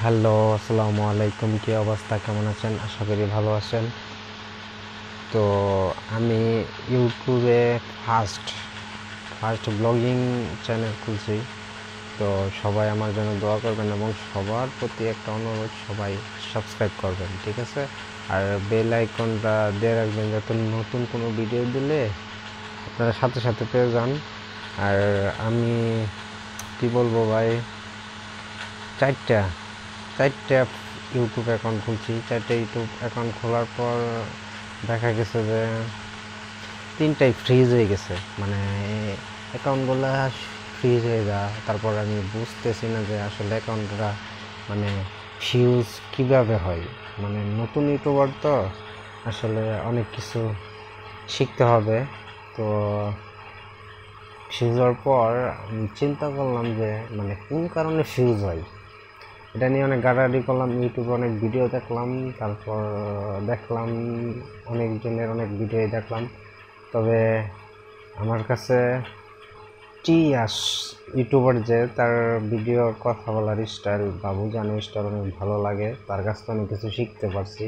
Hello, আসসালামু আলাইকুম। কি অবস্থা, কেমন আছেন? আশা করি ভালো আছেন। তো আমি ইউটিউবে ফার্স্ট ব্লগিং চ্যানেল খুলছি। তো সবাই আমার জন্য দোয়া করবেন এবং সবার প্রতি একটা অনুরোধ, সবাই সাবস্ক্রাইব করবেন, ঠিক আছে? আর বেল আইকনটা দিয়ে রাখবেন যাতে নতুন কোনো ভিডিও দিলে আপনারা সাথে সাথে পেয়ে যান। আর আমি কি বলবো ভাই, চারটা ইউটিউব অ্যাকাউন্ট খুলছি। চারটে ইউটিউব অ্যাকাউন্ট খোলার পর দেখা গেছে যে তিনটাই ফ্রিজ হয়ে গেছে, মানে অ্যাকাউন্টগুলো ফ্রিজ হয়ে যায়। তারপর আমি বুঝতেছি না যে আসলে অ্যাকাউন্টটা মানে ফিউজ কীভাবে হয়। মানে নতুন ইউটিউবার তো আসলে অনেক কিছু শিখতে হবে। তো ফিউজ হওয়ার পর আমি চিন্তা করলাম যে মানে কোন কারণে ফিউজ হয়। এটা নিয়ে অনেক গাড়াগাড়ি করলাম, ইউটিউবে অনেক ভিডিও দেখলাম, তারপর দেখলাম অনেকজনের অনেক ভিডিও দেখলাম। তবে আমার কাছে টিয়াস ইউটিউবার যে তার ভিডিওর কথা বলার স্টাইল বা বোঝানোর স্টাইল অনেক ভালো লাগে, তার কাছ থেকে অনেক কিছু শিখতে পারছি।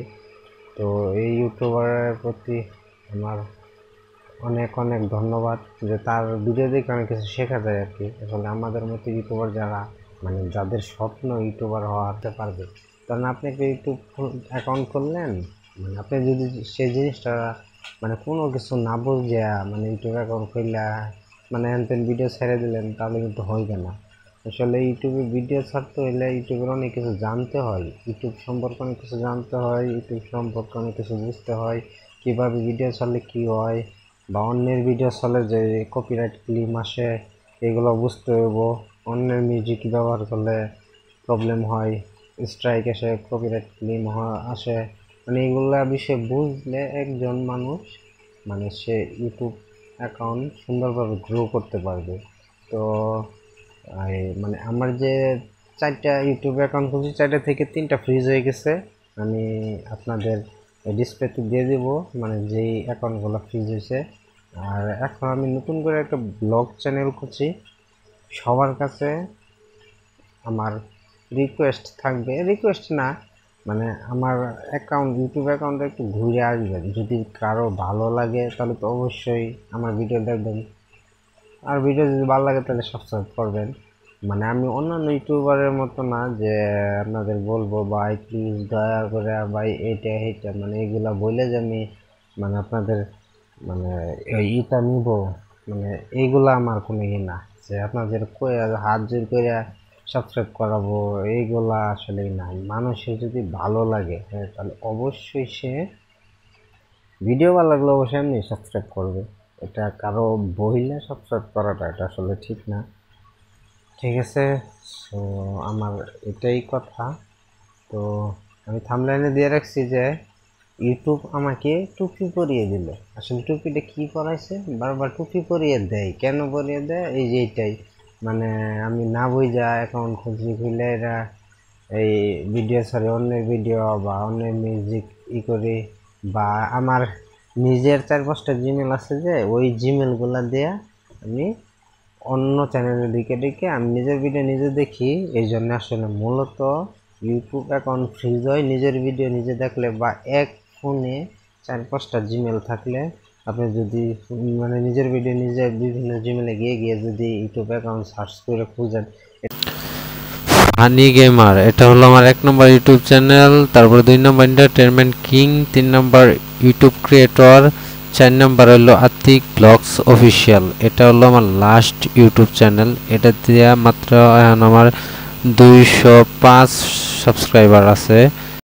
তো এই ইউটিউবারের প্রতি আমার অনেক অনেক ধন্যবাদ যে তার ভিডিও দেখে অনেক কিছু শেখা যায় আর কি। আসলে আমাদের মতো ইউটিউবার যারা মানে যাদের স্বপ্ন ইউটিউবার হতে পারবে, কারণ আপনি একটা ইউটিউব অ্যাকাউন্ট করলেন, মানে আপনি যদি সেই জিনিসটা মানে কোনো কিছু না বুঝে মানে ইউটিউব অ্যাকাউন্ট করলে মানে এনতেন ভিডিও ছেড়ে দিলেন, তাহলে কিন্তু হইবে না। আসলে ইউটিউবে ভিডিও ছাড়তে হলে ইউটিউবের অনেক কিছু জানতে হয়, ইউটিউব সম্পর্কে অনেক কিছু জানতে হয়, ইউটিউব সম্পর্কে অনেক কিছু বুঝতে হয়, কীভাবে ভিডিও ছাড়লে কী হয়, বা অন্যের ভিডিও চলে যে কপিরাইট ক্লেম আসে, এগুলো বুঝতে হইব। অন্যের মিউজিক ব্যবহার করলে প্রবলেম হয়, স্ট্রাইক আসে, কপিরাইট ক্লেম আসে। মানে এগুলা বিষয়ে বুঝলে একজন মানুষ মানে সে ইউটিউব অ্যাকাউন্ট সুন্দরভাবে গ্রো করতে পারবে। তো মানে আমার যে চারটা ইউটিউব অ্যাকাউন্ট খুলছি, চারটা থেকে তিনটা ফ্রিজ হয়ে গেছে। আমি আপনাদের ডিসপ্লেতে দিয়ে দেব মানে যেই অ্যাকাউন্টগুলো ফ্রিজ হয়েছে। আর এখন আমি নতুন করে একটা ব্লগ চ্যানেল করছি। সবার কাছে আমার রিকোয়েস্ট থাকবে, রিকোয়েস্ট না মানে আমার ইউটিউব অ্যাকাউন্টে একটু ঘুরে আসবেন। যদি কারো ভালো লাগে তাহলে তো অবশ্যই আমার ভিডিও দেখবেন, আর ভিডিও যদি ভালো লাগে তাহলে সাবস্ক্রাইব করবেন। মানে আমি অন্যান্য ইউটিউবারের মতো না যে আপনাদের বলবো ভাই প্লিজ দয়া করে ভাই এইটা মানে এগুলা বলে যে আমি মানে আপনাদের মানে ইটা নিব, মানে এইগুলা আমার কোনো না যে আপনাদের হাত জোর করে সাবস্ক্রাইব করাবো, এইগুলা আসলে না। মানুষের যদি ভালো লাগে তাহলে অবশ্যই সে ভিডিও ভালো লাগলে অবশ্যই এমনি সাবস্ক্রাইব করবে। এটা কারো বইলে সাবস্ক্রাইব করাটা এটা আসলে ঠিক না, ঠিক আছে? সো আমার এটাই কথা। তো আমি থাম্বনেইলে দিয়ে রাখছি যে ইউটিউব আমাকে টুপি পরিয়ে দিল। আসলে টুপিটা কি পরাইছে, বারবার টুপি পরিয়ে দেয়, কেন পরিয়ে দেয় এই যে এইটাই মানে আমি না বুঝা অ্যাকাউন্ট খুলে এরা এই ভিডিও ছাড়ে, অন্যের ভিডিও বা অন্যের মিউজিক করি, বা আমার নিজের 4-5টা জিমেল আছে যে ওই জিমেলগুলা দেয়া আমি অন্য চ্যানেলে ঢুকে আমি নিজের ভিডিও নিজে দেখি। এই জন্য আসলে মূলত ইউটিউব অ্যাকাউন্ট ফ্রিজ হয় নিজের ভিডিও নিজে দেখলে, বা এক ফোনে 4-5টা জিমেল থাকলে আপনি যদি মানে নিজের ভিডিও নিজে বিভিন্ন জিমেলে গিয়ে যদি ইউটিউব অ্যাকাউন্ট সার্চ করে খুঁজেন। হানি গেমার এটা হলো আমার 1 নম্বর ইউটিউব চ্যানেল, তারপর 2 নম্বর এন্টারটেনমেন্ট কিং, 3 নম্বর ইউটিউব ক্রিয়েটর, 4 নম্বর হলো আতিক ব্লগস অফিসিয়াল। এটা হলো আমার লাস্ট ইউটিউব চ্যানেল। এটা দিয়ে মাত্র এখন আমার 205 সাবস্ক্রাইবার আছে।